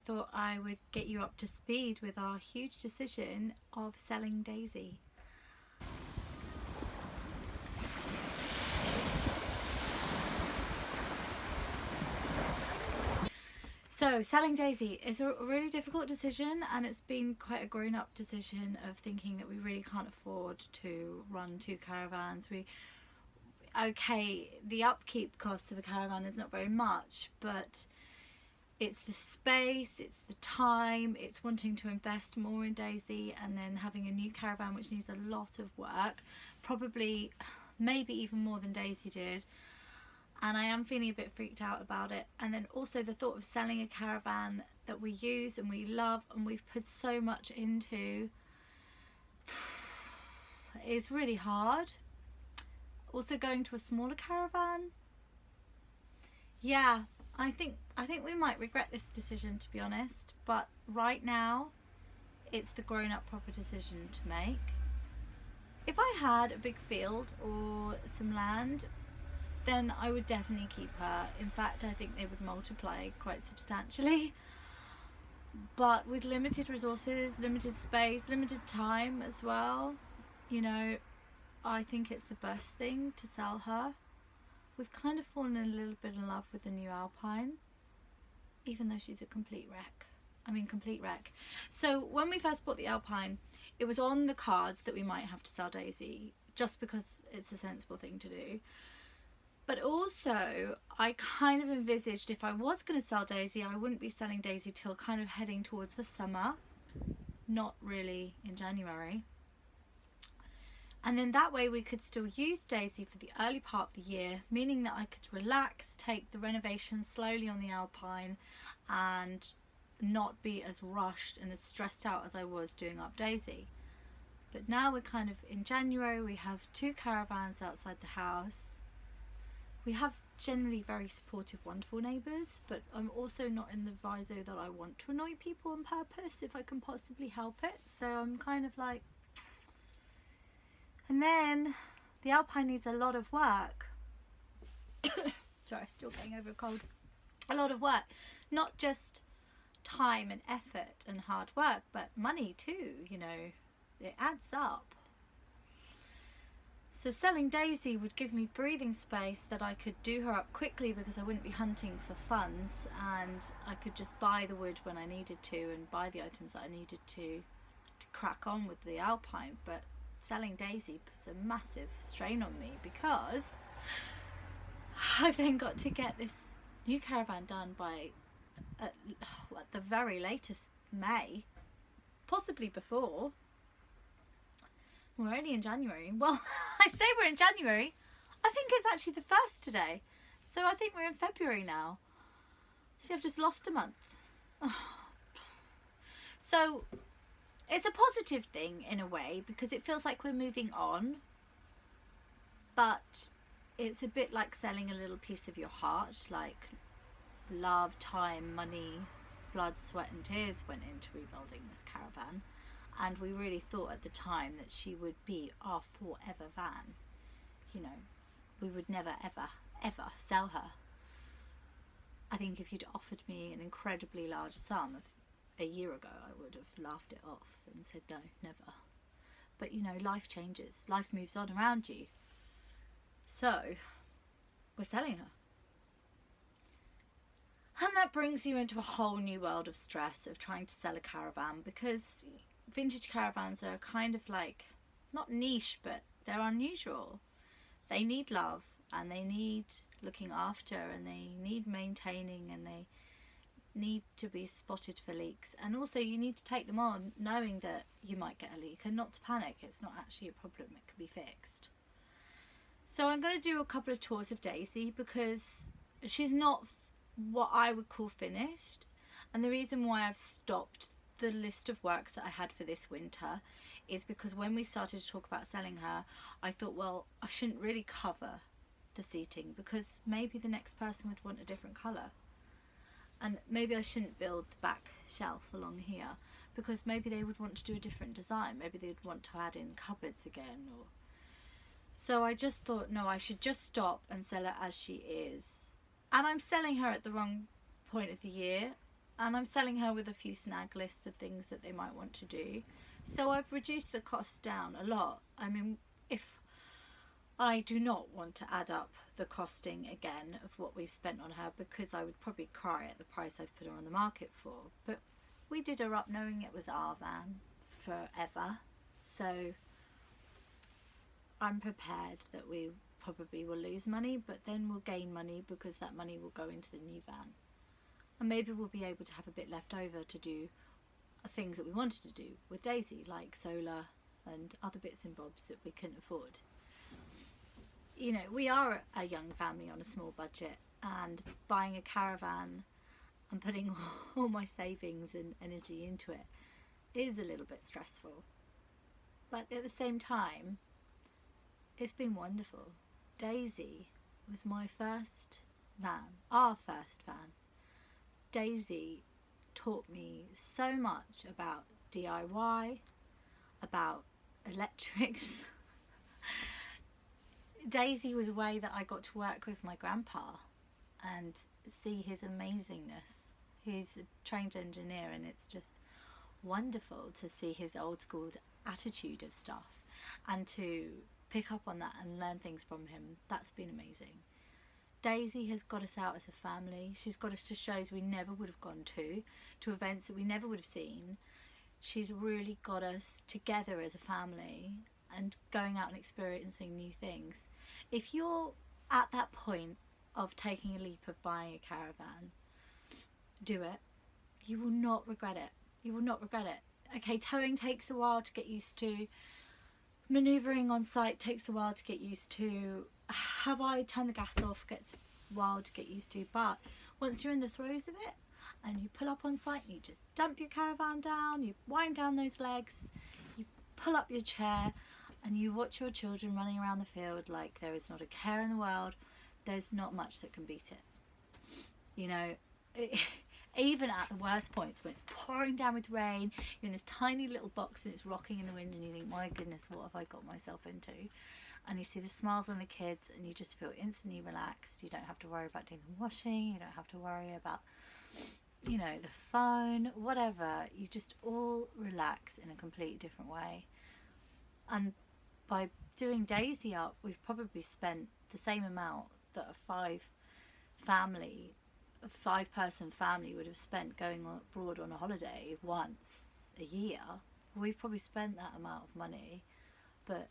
thought I would get you up to speed with our huge decision of selling Daisy. So selling Daisy is a really difficult decision, and it's been quite a grown-up decision of thinking that we really can't afford to run 2 caravans. Okay, the upkeep costs of a caravan is not very much, but it's the space, it's the time, it's wanting to invest more in Daisy, and then having a new caravan which needs a lot of work, probably maybe even more than Daisy did. And I am feeling a bit freaked out about it. And then also the thought of selling a caravan that we use and we love and we've put so much into is really hard. Also going to a smaller caravan, yeah, I think we might regret this decision, to be honest, but right now it's the grown-up proper decision to make. If I had a big field or some land, then I would definitely keep her. In fact, I think they would multiply quite substantially. But with limited resources, limited space, limited time as well, you know, I think it's the best thing to sell her. We've kind of fallen a little bit in love with the new Alpine, even though she's a complete wreck. Complete wreck. So when we first bought the Alpine, it was on the cards that we might have to sell Daisy, just because it's a sensible thing to do. But also, I kind of envisaged if I was going to sell Daisy, I wouldn't be selling Daisy till kind of heading towards the summer, not really in January. And then that way we could still use Daisy for the early part of the year, meaning that I could relax, take the renovations slowly on the Alpine, and not be as rushed and as stressed out as I was doing up Daisy. But now we're kind of in January, we have 2 caravans outside the house. We have generally very supportive, wonderful neighbours, but I'm also not in the viso that I want to annoy people on purpose if I can possibly help it. So I'm kind of like... And then the Alpine needs a lot of work. Sorry, still getting over a cold. A lot of work. Not just time and effort and hard work, but money too, you know. It adds up. So selling Daisy would give me breathing space that I could do her up quickly because I wouldn't be hunting for funds, and I could just buy the wood when I needed to and buy the items that I needed to crack on with the Alpine. But selling Daisy puts a massive strain on me because I've then got to get this new caravan done by at the very latest May, possibly before. We're only in January. Well, I say we're in January. I think it's actually the 1st today. So I think we're in February now. See, I've just lost a month. So it's a positive thing in a way because it feels like we're moving on. But it's a bit like selling a little piece of your heart, like love, time, money, blood, sweat and tears went into rebuilding this caravan. And we really thought at the time that she would be our forever van. You know, we would never, ever, ever sell her. I think if you'd offered me an incredibly large sum a year ago, I would have laughed it off and said no, never. But you know, life changes. Life moves on around you. So, we're selling her. And that brings you into a whole new world of stress of trying to sell a caravan, because vintage caravans are kind of like, not niche, but they're unusual. They need love and they need looking after and they need maintaining and they need to be spotted for leaks. And also you need to take them on knowing that you might get a leak and not to panic. It's not actually a problem, it can be fixed. So I'm going to do a couple of tours of Daisy because she's not what I would call finished. And the reason why I've stopped the list of works that I had for this winter is because when we started to talk about selling her, I thought, well, I shouldn't really cover the seating because maybe the next person would want a different colour, and maybe I shouldn't build the back shelf along here because maybe they would want to do a different design. Maybe they'd want to add in cupboards again, or so I just thought, no, I should just stop and sell her as she is. And I'm selling her at the wrong point of the year. and I'm selling her with a few snag lists of things that they might want to do. So I've reduced the cost down a lot. I mean, if I do not want to add up the costing again of what we've spent on her, because I would probably cry at the price I've put her on the market for. But we did her up knowing it was our van forever. So I'm prepared that we probably will lose money, but then we'll gain money because that money will go into the new van. And maybe we'll be able to have a bit left over to do things that we wanted to do with Daisy, like solar and other bits and bobs that we couldn't afford. You know, we are a young family on a small budget, and buying a caravan and putting all my savings and energy into it is a little bit stressful. But at the same time, it's been wonderful. Daisy was my first van, our first van. Daisy taught me so much about DIY, about electrics. Daisy was a way that I got to work with my grandpa and see his amazingness. He's a trained engineer, and it's just wonderful to see his old school attitude of stuff and to pick up on that and learn things from him. That's been amazing. Daisy has got us out as a family. She's got us to shows we never would have gone to events that we never would have seen. She's really got us together as a family and going out and experiencing new things. If you're at that point of taking a leap of buying a caravan, do it. You will not regret it. You will not regret it. Okay, towing takes a while to get used to. Manoeuvring on site takes a while to get used to. Have I turned the gas off gets a while to get used to. But once you're in the throes of it and you pull up on site and you just dump your caravan down, you wind down those legs, you pull up your chair and you watch your children running around the field like there is not a care in the world, there's not much that can beat it. You know, even at the worst points when it's pouring down with rain, you're in this tiny little box and it's rocking in the wind and you think, my goodness, what have I got myself into? And you see the smiles on the kids and you just feel instantly relaxed. You don't have to worry about doing the washing, you don't have to worry about, you know, the phone, whatever. You just all relax in a completely different way. And by doing Daisy up, we've probably spent the same amount that a five-person family would have spent going abroad on a holiday once a year. We've probably spent that amount of money, but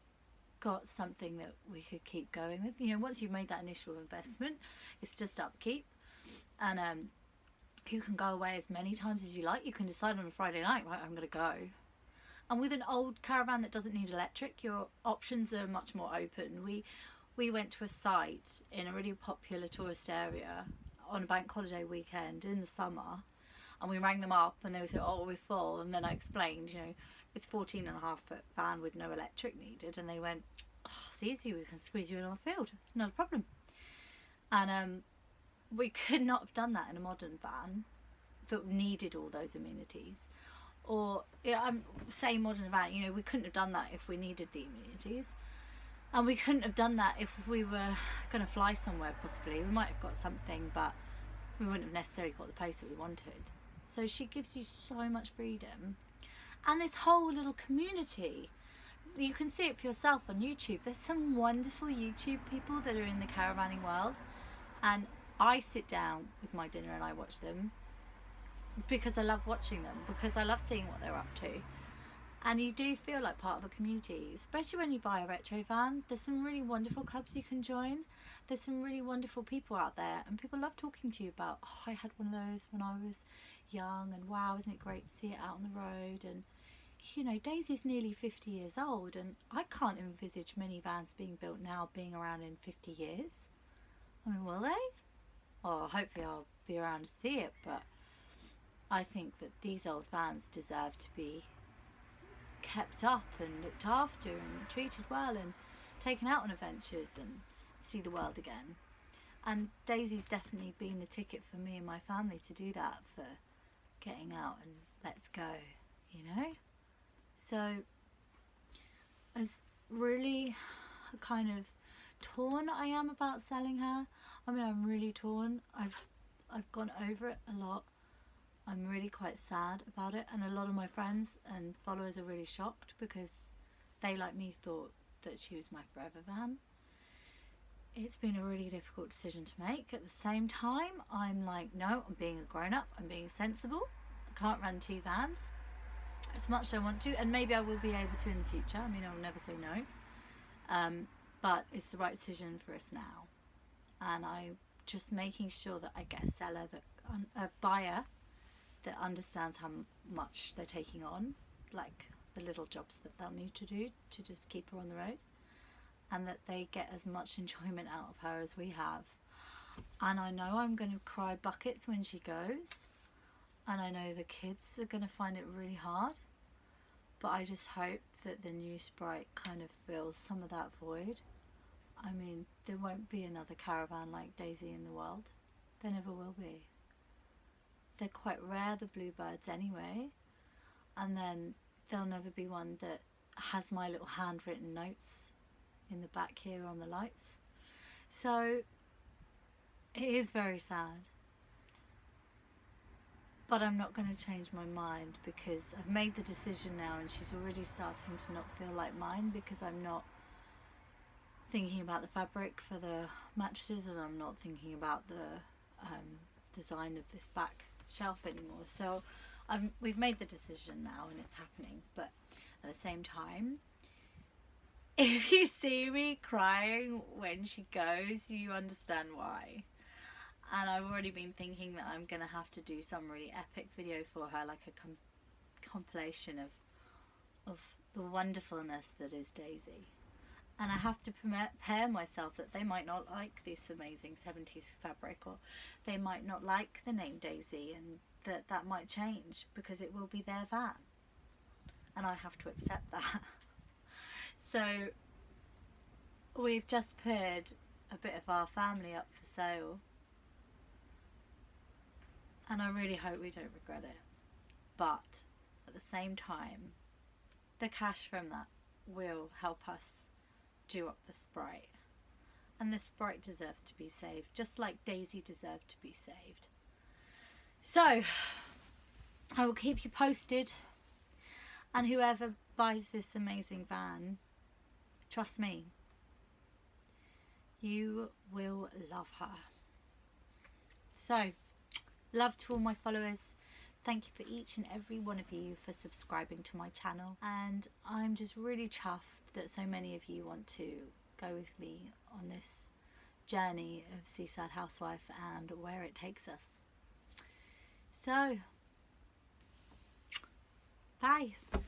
got something that we could keep going with. You know, once you've made that initial investment, it's just upkeep. And you can go away as many times as you like. You can decide on a Friday night, right, I'm going to go. And with an old caravan that doesn't need electric, your options are much more open. We went to a site in a really popular tourist area on a bank holiday weekend in the summer, and we rang them up and they would say, oh, we're full. And then I explained, you know, it's 14.5-foot van with no electric needed, and they went, oh, it's easy, we can squeeze you in on the field, not a problem. And we could not have done that in a modern van that needed all those amenities. Or I'm saying modern van, you know, we couldn't have done that if we needed the amenities, and we couldn't have done that if we were going to fly somewhere. Possibly we might have got something, but we wouldn't have necessarily got the place that we wanted. So she gives you so much freedom. And this whole little community, you can see it for yourself on YouTube. There's some wonderful YouTube people that are in the caravanning world, and I sit down with my dinner and I watch them because I love watching them, because I love seeing what they're up to. And you do feel like part of a community, especially when you buy a retro van. There's some really wonderful clubs you can join. There's some really wonderful people out there, and people love talking to you about, oh, I had one of those when I was young, and wow, isn't it great to see it out on the road? And you know, Daisy's nearly 50 years old, and I can't envisage minivans being built now being around in 50 years. I mean, will they? Well, hopefully I'll be around to see it, but I think that these old vans deserve to be kept up and looked after and treated well and taken out on adventures and see the world again. And Daisy's definitely been the ticket for me and my family to do that, for getting out and let's go, you know? So as really kind of torn I am about selling her. I mean, I'm really torn. I've gone over it a lot. I'm really quite sad about it, and a lot of my friends and followers are really shocked because they, like me, thought that she was my forever van. It's been a really difficult decision to make. At the same time, I'm like, no, I'm being a grown-up, I'm being sensible. I can't run 2 vans as much as I want to, and maybe I will be able to in the future. I mean, I'll never say no. But it's the right decision for us now. And I'm just making sure that I get a seller, a buyer that understands how much they're taking on, like the little jobs that they'll need to do to just keep her on the road, and that they get as much enjoyment out of her as we have. And I know I'm going to cry buckets when she goes, and I know the kids are going to find it really hard, but I just hope that the new Sprite kind of fills some of that void. I mean, there won't be another caravan like Daisy in the world. There never will be. They're quite rare, the bluebirds anyway, and then there'll never be one that has my little handwritten notes in the back here on the lights. So it is very sad, but I'm not going to change my mind because I've made the decision now, and she's already starting to not feel like mine because I'm not thinking about the fabric for the mattresses, and I'm not thinking about the design of this back shelf anymore. So we've made the decision now, and it's happening. But at the same time, if you see me crying when she goes, you understand why. And I've already been thinking that I'm gonna have to do some really epic video for her, like a compilation of the wonderfulness that is Daisy. And I have to prepare myself that they might not like this amazing 70s fabric, or they might not like the name Daisy, and that might change because it will be their van, and I have to accept that. So we've just put a bit of our family up for sale, and I really hope we don't regret it. But at the same time, the cash from that will help us do up the Sprite, and the Sprite deserves to be saved, just like Daisy deserved to be saved. So I will keep you posted, and whoever buys this amazing van, trust me, you will love her. So love to all my followers. Thank you for each and every one of you for subscribing to my channel, and I'm just really chuffed that so many of you want to go with me on this journey of Seaside Housewife and where it takes us. So, bye.